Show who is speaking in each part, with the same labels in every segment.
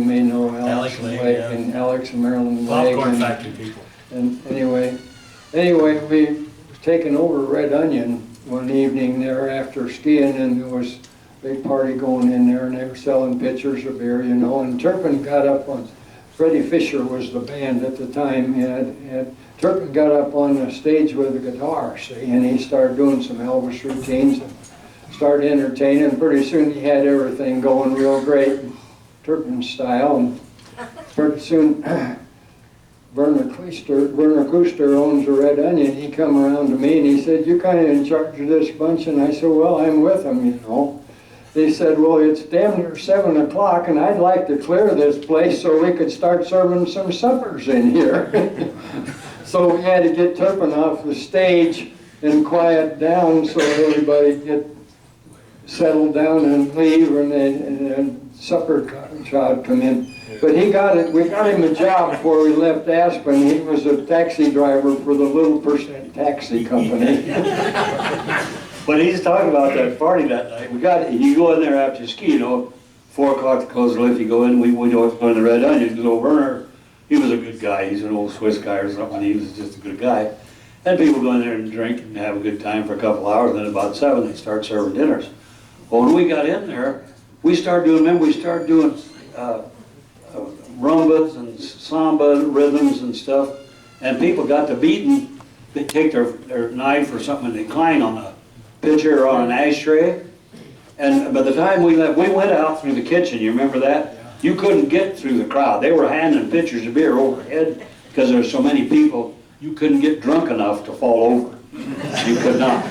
Speaker 1: You may know Alex and
Speaker 2: Lake,
Speaker 1: Lake,
Speaker 2: yeah.
Speaker 1: and Alex and Marilyn Lake.
Speaker 2: Popcorn
Speaker 1: and,
Speaker 2: factory people.
Speaker 1: and anyway, we taken over Red Onion one evening there after skiing, and there was a big party going in there, and they were selling pitchers of beer, you know, and Turpin got up on, Freddie Fisher was the band at the time, and Turpin got up on the stage with a guitar, see, and he started doing some Elvis routines and started entertaining. Pretty soon he had everything going real great, Turpin style, and pretty soon Werner Kuster owns the Red Onion. He come around to me and he said, "You kind of in charge of this bunch?" And I said, "Well, I'm with them, you know." They said, "Well, it's damn near 7 o'clock and I'd like to clear this place so we could start serving some suppers in here." So we had to get Turpin off the stage and quiet down so everybody get settled down and leave, and then supper crowd come in. But he got it. We got him a job before we left Aspen. He was a taxi driver for the Little Percent Taxi Company.
Speaker 3: But he's talking about that party that night. You go in there after you ski, you know, 4 o'clock to close the lift, you go in, we always go in the Red Onion, because old Werner, he was a good guy. He's an old Swiss guy or something. He was just a good guy. And people go in there and drink and have a good time for a couple hours, and then about 7 they start serving dinners. Well, when we got in there, we started doing rumbas and samba rhythms and stuff, and people got to beating. They take their knife or something and they clang on a pitcher or on an ashtray. And by the time we left, we went out through the kitchen. You remember that? You couldn't get through the crowd. They were handing pitchers of beer overhead because there's so many people. You couldn't get drunk enough to fall over. You could not.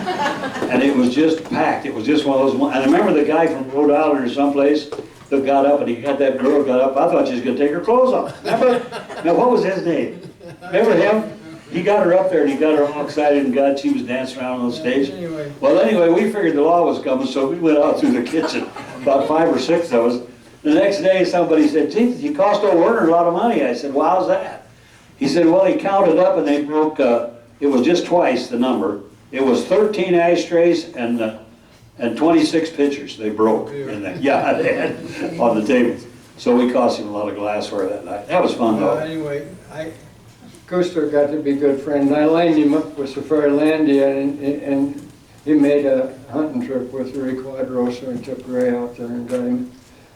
Speaker 3: And it was just packed. It was just one of those. And I remember the guy from Rhode Island or someplace that got up, and he had that girl got up. I thought she was going to take her clothes off. Remember? Now, what was his name? Remember him? He got her up there, and he got her all excited, and God, she was dancing around on the stage. Well, anyway, we figured the law was coming, so we went out through the kitchen, about 5 or 6 of us. The next day, somebody said, "Gee, you cost old Werner a lot of money." I said, "Well, how's that?" He said, "Well, he counted up, and they broke, it was just twice the number. It was 13 ashtrays and 26 pitchers they broke in there. Yeah, they had on the tables. So we cost him a lot of glassware that night. That was fun, though.
Speaker 1: Anyway, Kuster got to be a good friend. I lined him up with Safarilandia, and he made a hunting trip with Ray Quadrosa and took Ray out there and got him.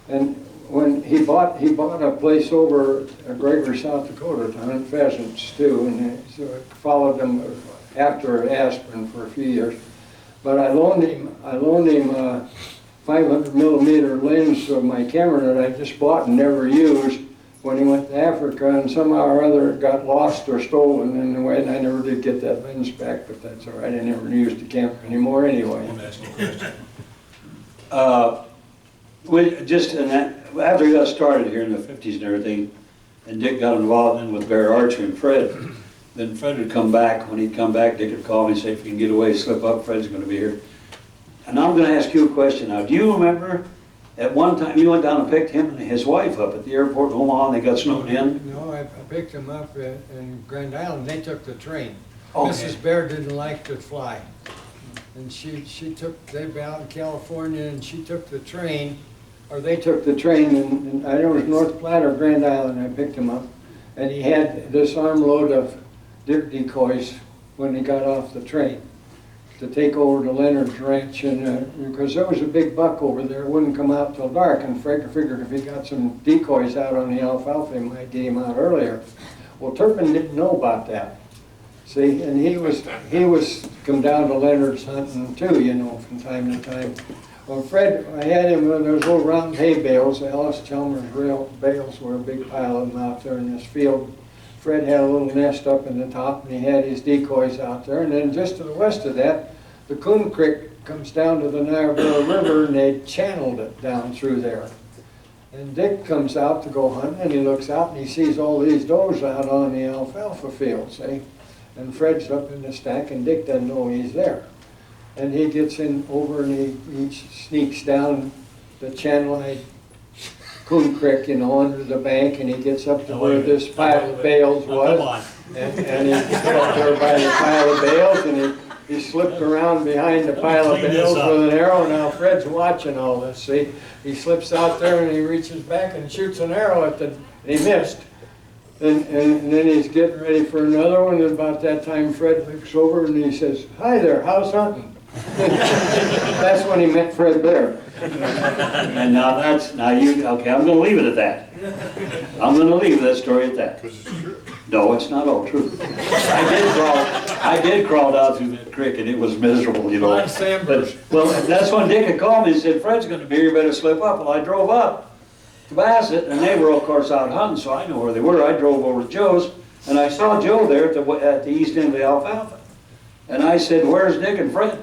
Speaker 1: And when he bought a place over at Gregory, South Dakota to hunt pheasants too, and so I followed them after Aspen for a few years. But I loaned him 500 millimeter lens of my camera that I just bought and never used when he went to Africa, and somehow or other it got lost or stolen in the way, and I never did get that lens back, but that's all right. I never used the camera anymore anyway.
Speaker 3: After we got started here in the 50s and everything, and Dick got involved in with Bear Archery and Fred, then Fred would come back. When he'd come back, Dick would call me and say, "If you can get away, slip up, Fred's going to be here." And I'm going to ask you a question now. Do you remember at one time you went down and picked him and his wife up at the airport in Omaha and they got snowed in?
Speaker 1: No, I picked him up in Grand Island. They took the train.
Speaker 3: Okay.
Speaker 1: Mrs. Bear didn't like to fly. And they'd been out in California, and she took the train, or they took the train, and I don't know, it was North Platte or Grand Island. I picked him up, and he had this armload of deer decoys when he got off the train to take over to Leonard's ranch, and because there was a big buck over there, it wouldn't come out till dark, and Fred figured if he got some decoys out on the alfalfa, he might get him out earlier. Well, Turpin didn't know about that. See, and he was come down to Leonard's hunting too, you know, from time to time. Well, Fred, I had him when those little round hay bales. Alice Chalmers' rail bales were a big pile of them out there in this field. Fred had a little nest up in the top, and he had his decoys out there. And then just to the west of that, the Coon Creek comes down to the Niobrara River, and they channeled it down through there. And Dick comes out to go hunting, and he looks out, and he sees all these does out on the alfalfa field, see? And Fred's up in the stack, and Dick doesn't know he's there. And he gets in over, and he sneaks down the channelized Coon Creek, you know, under the bank, and he gets up to where this pile of bales was. And he gets up there by the pile of bales, and he slipped around behind the pile of
Speaker 2: Clean this
Speaker 1: bales
Speaker 2: up.
Speaker 1: with an arrow. Now Fred's watching all this, see? He slips out there and he reaches back and shoots an arrow at and he missed. And then he's getting ready for another one, and about that time Fred looks over and he says, "Hi there, how's hunting?" That's when he met Fred Bear.
Speaker 3: And now okay, I'm gonna leave it at that. I'm gonna leave that story at that. No, it's not all true. I did crawl down through that creek and it was miserable, you know.
Speaker 1: Like Sandburst.
Speaker 3: Well, that's when Dick had called me and said, "Fred's gonna be here, you better slip up." Well, I drove up to Bassett, and they were of course out hunting, so I know where they were. I drove over to Joe's, and I saw Joe there at the east end of the alfalfa. And I said, "Where's Dick and Fred?"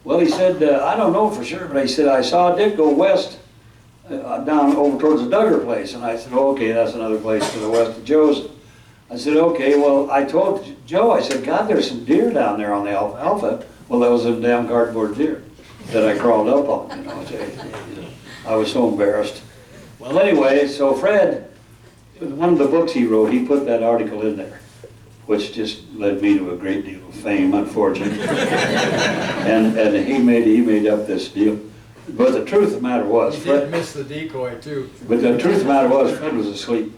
Speaker 3: Well, he said, "I don't know for sure," but he said, "I saw Dick go west, down over towards the Duggar place." And I said, "Oh, okay, that's another place to the west of Joe's." I said, "Okay," well, I told Joe, I said, "God, there's some deer down there on the alfalfa." Well, that was a damn cardboard deer that I crawled up on, you know. I was so embarrassed. Well, anyway, so Fred, in one of the books he wrote, he put that article in there, which just led me to a great deal of fame, unfortunately. and he made up this deal. But the truth of the matter was,
Speaker 1: He did miss the decoy too.
Speaker 3: but the truth of the matter was, Fred was asleep.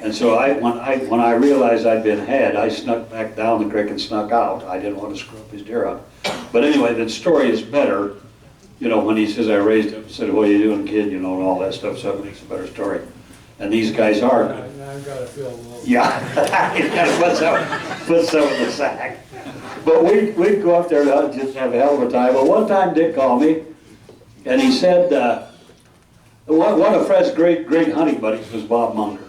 Speaker 3: And so when I realized I'd been had, I snuck back down the creek and snuck out. I didn't want to screw up his deer out. But anyway, the story is better, you know, when he says I raised him and said, "What are you doing, kid?" You know, and all that stuff, so it makes a better story. And these guys are.
Speaker 1: Now I've got to feel a little.
Speaker 3: Yeah, he kind of puts some in the sack. But we'd go up there and just have a hell of a time. But one time Dick called me, and he said, one of Fred's great hunting buddies was Bob Munger.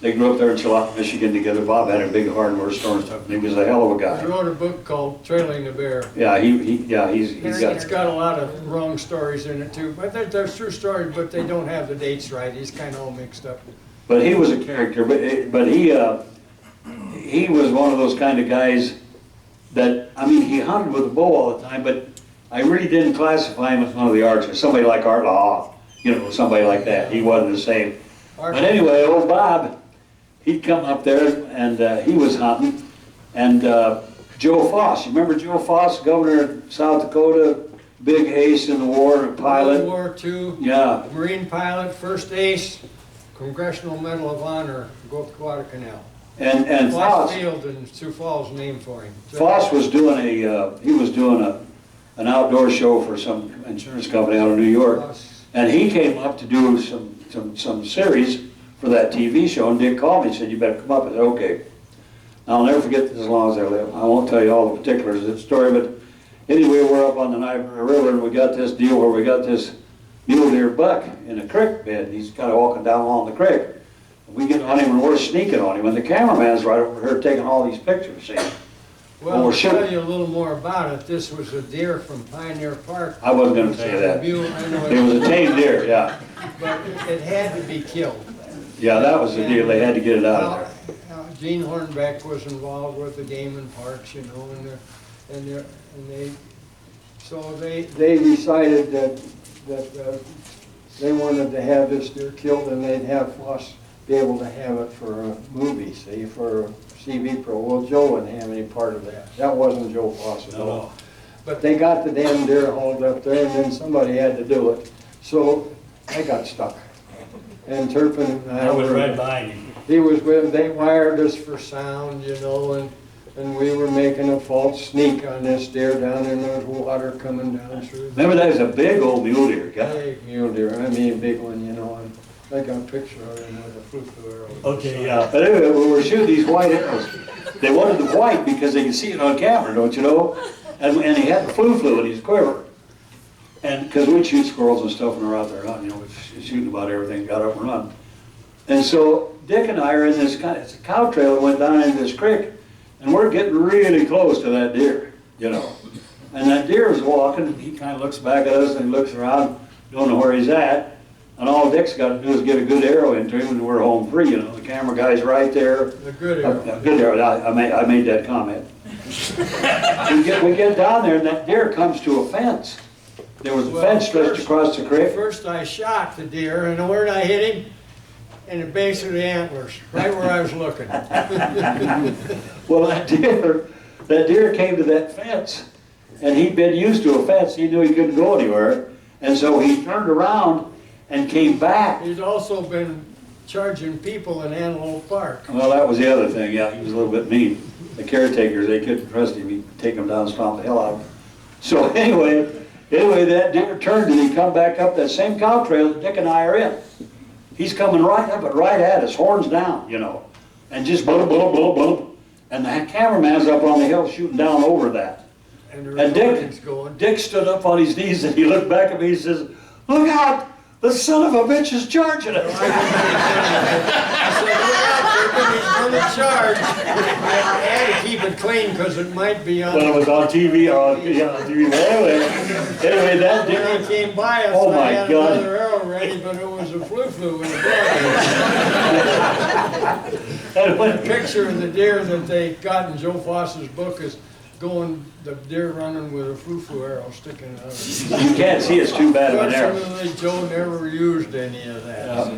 Speaker 3: They grew up there in Chillicothe, Michigan together. Bob had a big hardware store and stuff, and he was a hell of a
Speaker 1: He
Speaker 3: guy.
Speaker 1: wrote a book called Trailing the Bear.
Speaker 3: Yeah, he's got.
Speaker 1: It's got a lot of wrong stories in it too, but there's true stories, but they don't have the dates right. He's kind of all mixed up.
Speaker 3: But he was a character. But he was one of those kind of guys that, I mean, he hunted with a bow all the time, but I really didn't classify him as one of the archers. Somebody like Art Law, you know, somebody like that. He wasn't the same. But anyway, old Bob, he'd come up there and he was hunting. And Joe Foss, you remember Joe Foss, governor of South Dakota, big ace in the war, a pilot.
Speaker 1: World War II,
Speaker 3: Yeah.
Speaker 1: Marine pilot, first ace, Congressional Medal of Honor, go to Guadalcanal.
Speaker 3: And
Speaker 1: Foss
Speaker 3: Foss,
Speaker 1: Field in Sioux Falls named for him.
Speaker 3: Foss was doing an outdoor show for some insurance company out of New York. And he came up to do some series for that TV show, and Dick called me and said, "You better come up." I said, "Okay." I'll never forget this as long as I live. I won't tell you all the particulars of the story, but anyway, we're up on the Niobrara River, and we got this deal where we got this mule deer buck in a creek bed. He's kind of walking down along the creek. We get on him, and we're sneaking on him, and the cameraman's right over here taking all these pictures. See?
Speaker 1: Well,
Speaker 3: we're
Speaker 1: I'll tell
Speaker 3: shooting.
Speaker 1: you a little more about it. This was a deer from Pioneer Park.
Speaker 3: I wasn't going to tell you that.
Speaker 1: I know
Speaker 3: It was a tame deer, yeah.
Speaker 1: But it had to be killed.
Speaker 3: Yeah, that was the deal. They had to get it out of there.
Speaker 1: Gene Hornbeck was involved with the game and parks, you know, they decided that they wanted to have this deer killed, and they'd have Foss be able to have it for a movie, see, for a CV Pro. Well, Joe wouldn't have any part of that. That wasn't Joe Foss at all. But they got the damn deer hauled up there, and then somebody had to do it. So I got stuck. And Turpin and
Speaker 2: I was right behind him.
Speaker 1: he was with, they wired us for sound, you know, and we were making a false sneak on this deer down in the water coming down through.
Speaker 3: Remember, that was a big old mule deer, guy.
Speaker 1: Big mule deer, I mean a big one, you know, and I got a picture of him with a flu arrow.
Speaker 2: Okay, yeah.
Speaker 3: But anyway, we were shooting these white arrows. They wanted the white because they could see it on camera, don't you know? And he had the flu in his quiver. And because we'd shoot squirrels and stuff when we're out there hunting, you know, we're shooting about everything, got up and run. And so Dick and I are in this it's a cow trail that went down into this creek, and we're getting really close to that deer, you know. And that deer is walking, and he kind of looks back at us and he looks around, don't know where he's at. And all Dick's got to do is get a good arrow into him, and we're home free, you know. The camera guy's right there.
Speaker 1: A good arrow.
Speaker 3: A good arrow. I made that comment. we get down there, and that deer comes to a fence. There was a fence stretched across the creek.
Speaker 1: First I shot the deer, and where did I hit him? In the base of the antlers, right where I was looking.
Speaker 3: Well, that deer came to that fence, And he'd been used to a fence, he knew he couldn't go anywhere. And so he turned around and came back.
Speaker 1: He's also been charging people in Antelope Park.
Speaker 3: Well, that was the other thing, yeah, he was a little bit mean. The caretakers, they couldn't trust him, he'd take them down and stomp the hell out of them. So anyway, that deer turned and he come back up that same cow trail that Dick and I are in. He's coming right up and right at us, horns down, you know, and just blah, blah, blah, blah. And the cameraman's up on the hill shooting down over that. And Dick stood up on his knees and he looked back at me and he says, "Look out, the son of a bitch is charging us."
Speaker 1: I said, "Look out, he's going to charge." I had to keep it clean because it might be on.
Speaker 3: Well, it was on TV, on TV. Anyway, that deer.
Speaker 1: When he came by us,
Speaker 3: Oh
Speaker 1: I
Speaker 3: my
Speaker 1: had
Speaker 3: God.
Speaker 1: another arrow ready, but it was a flu-flu in the blood.
Speaker 3: And when,
Speaker 1: The picture of the deer that they got in Joe Foss's book is the deer running with a flu-flu arrow sticking out of it.
Speaker 3: you can't see it's too bad of an arrow.
Speaker 1: Fortunately, Joe never used any of that.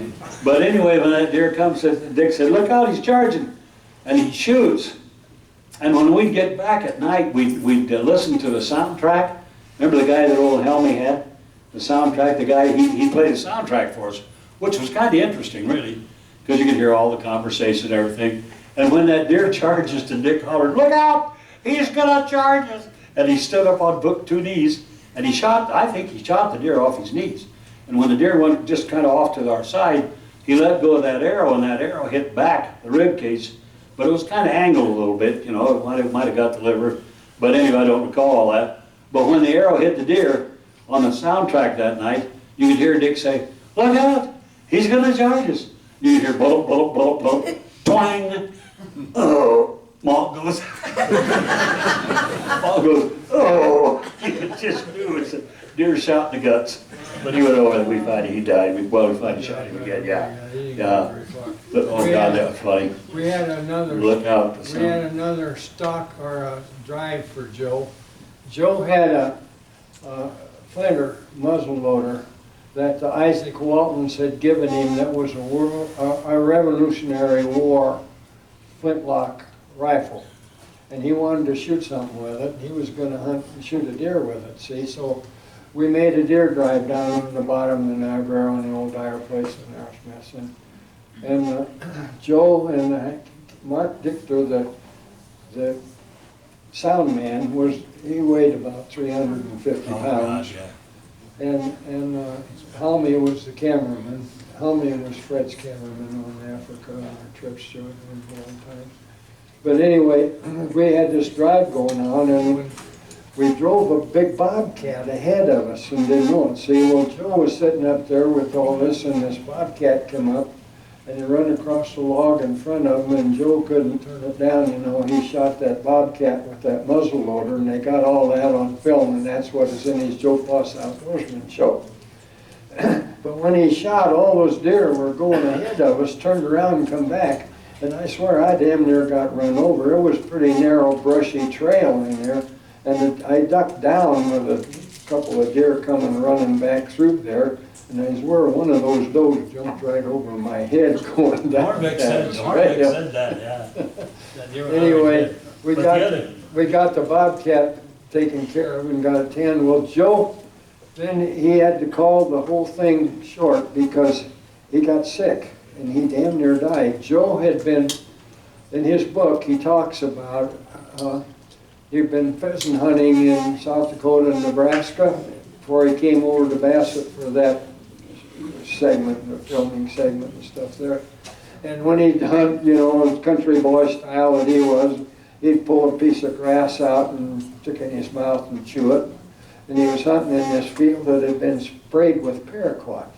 Speaker 3: But anyway, when that deer comes, Dick said, "Look out, he's charging." And he shoots. And when we'd get back at night, we'd listen to the soundtrack. Remember the guy that old Helmy had? The soundtrack, the guy, he played a soundtrack for us, which was kind of interesting, really, because you could hear all the conversation and everything. And when that deer charges, to Dick hollered, "Look out, he's gonna charge us." And he stood up on two knees, and I think he shot the deer off his knees. And when the deer went just kind of off to our side, he let go of that arrow, and that arrow hit back, the rib cage. But it was kind of angled a little bit, you know, it might have got the liver. But anyway, I don't recall all that. But when the arrow hit the deer on the soundtrack that night, you could hear Dick say, "Look out, he's gonna charge us." You could hear blow, blow, blow, blow, twang. Oh, Mauch goes, Mauch goes, "Oh," you just knew it's a deer shot in the guts. But he went over and we finally, he died. We finally shot him again, yeah. But, oh God, that was funny.
Speaker 1: We had another.
Speaker 3: Look out.
Speaker 1: We had another stock or a drive for Joe. Joe had a Flinter muzzle loader that the Isaac Waltons had given him that was a Revolutionary War flintlock rifle. And he wanted to shoot something with it. He was going to hunt and shoot a deer with it, see? So we made a deer drive down in the bottom of the Niobrara on the old Dyer place in Arrowsmith. And Joe and Mark Dichter, the sound man, he weighed about 350 pounds.
Speaker 3: Gosh, yeah.
Speaker 1: And Helmy was the cameraman. Helmy was Fred's cameraman on Africa on our trips to it a long time. But anyway, we had this drive going on, and we drove a big bobcat ahead of us and didn't know it. See, well, Joe was sitting up there with all this, and this bobcat came up, and he ran across the log in front of him, and Joe couldn't turn it down, you know. He shot that bobcat with that muzzle loader, and they got all that on film, and that's what is in his Joe Foss Outdoorsman show. But when he shot, all those deer were going ahead of us, turned around and come back, and I swear I damn near got run over. It was a pretty narrow, brushy trail in there, and I ducked down with a couple of deer coming running back through there. And I swear one of those does jumped right over my head going down.
Speaker 2: Harvick said that, yeah.
Speaker 1: Anyway, we got the bobcat taken care of and got it tanned. Well, Joe, then he had to call the whole thing short because he got sick and he damn near died. Joe had been, in his book, he talks about, he'd been pheasant hunting in South Dakota and Nebraska before he came over to Bassett for that segment, the filming segment and stuff there. And when he'd hunt, you know, country boy style that he was, he'd pull a piece of grass out and stick it in his mouth and chew it. And he was hunting in this field that had been sprayed with paraquat.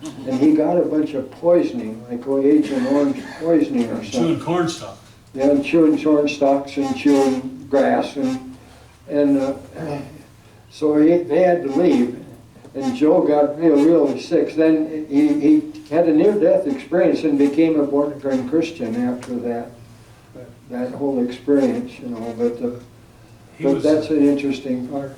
Speaker 1: And he got a bunch of poisoning, like Agent Orange poisoning or something.
Speaker 2: Chewing corn stalks.
Speaker 1: Yeah, and chewing corn stalks and chewing grass. And so they had to leave. And Joe got really sick. Then he had a near-death experience and became a born-again Christian after that whole experience, you know. But that's an interesting part.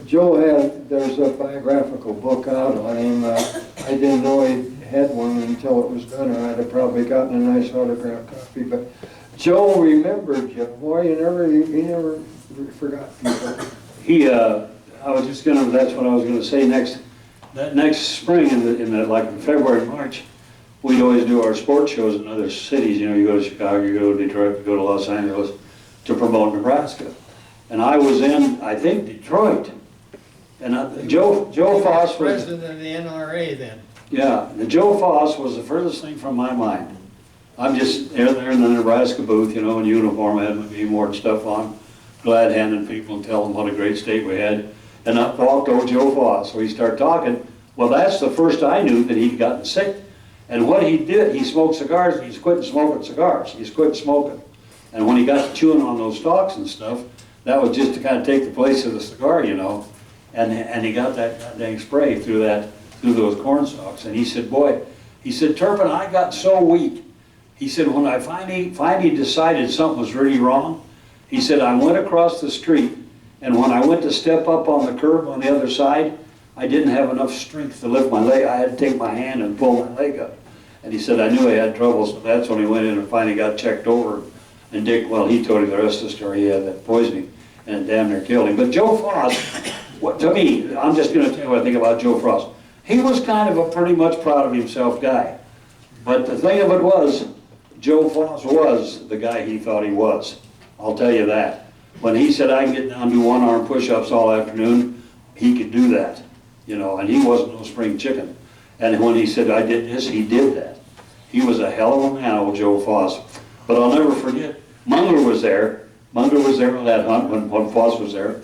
Speaker 1: Joe there's a biographical book out on him. I didn't know he had one until it was done, or I'd have probably gotten a nice autograph copy. But Joe remembered you. Boy, he never forgot people.
Speaker 3: I was just gonna, that's what I was gonna say next spring like in February, March, we'd always do our sports shows in other cities. You know, you go to Chicago, you go to Detroit, you go to Los Angeles to promote Nebraska. And I was in, I think, Detroit. And Joe Foss was...
Speaker 1: President of the NRA then.
Speaker 3: Yeah, the Joe Foss was the furthest thing from my mind. I'm just there in the Nebraska booth, you know, in uniform, I had my game ward stuff on, glad handing people and telling them what a great state we had. And up walked old Joe Foss, so he started talking. Well, that's the first I knew that he'd gotten sick. And what he did, he smoked cigars, he's quitting smoking cigars, he's quit smoking. And when he got to chewing on those stalks and stuff, that was just to kind of take the place of the cigar, you know. And he got that dang spray through those corn stalks. And he said, boy, he said, Turpin, I got so weak. He said, when I finally decided something was really wrong, he said, I went across the street, and when I went to step up on the curb on the other side, I didn't have enough strength to lift my leg. I had to take my hand and pull my leg up. And he said, I knew he had trouble, so that's when he went in and finally got checked over. And Dick, well, he told him the rest of the story. He had that poisoning, and it damn near killed him. But Joe Foss, to me, I'm just going to tell you what I think about Joe Foss. He was kind of a pretty much proud of himself guy. But the thing of it was, Joe Foss was the guy he thought he was. I'll tell you that. When he said I can get down and do one-arm push-ups all afternoon, he could do that, you know, and he wasn't no spring chicken. And when he said I did this, he did that. He was a hell of a man, old Joe Foss. But I'll never forget, Munger was there. Munger was there on that hunt when Foss was there.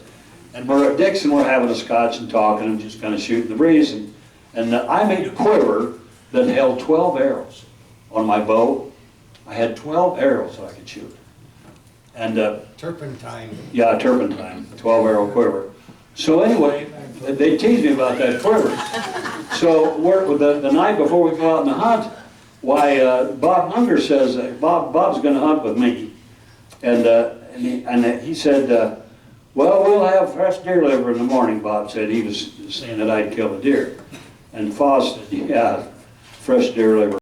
Speaker 3: And we're at Dixon, we're having a scotch and talking and just kind of shooting the breeze. And I made a quiver that held 12 arrows on my bow. I had 12 arrows that I could shoot. And
Speaker 1: Turpentine.
Speaker 3: yeah, turpentine, 12 arrow quiver. So anyway, they teased me about that quiver. So the night before we go out on the hunt, why Bob Munger says Bob's going to hunt with me, and he said, well, we'll have fresh deer liver in the morning. Bob said, he was saying that I'd kill a deer, and Foss said, yeah, fresh deer liver.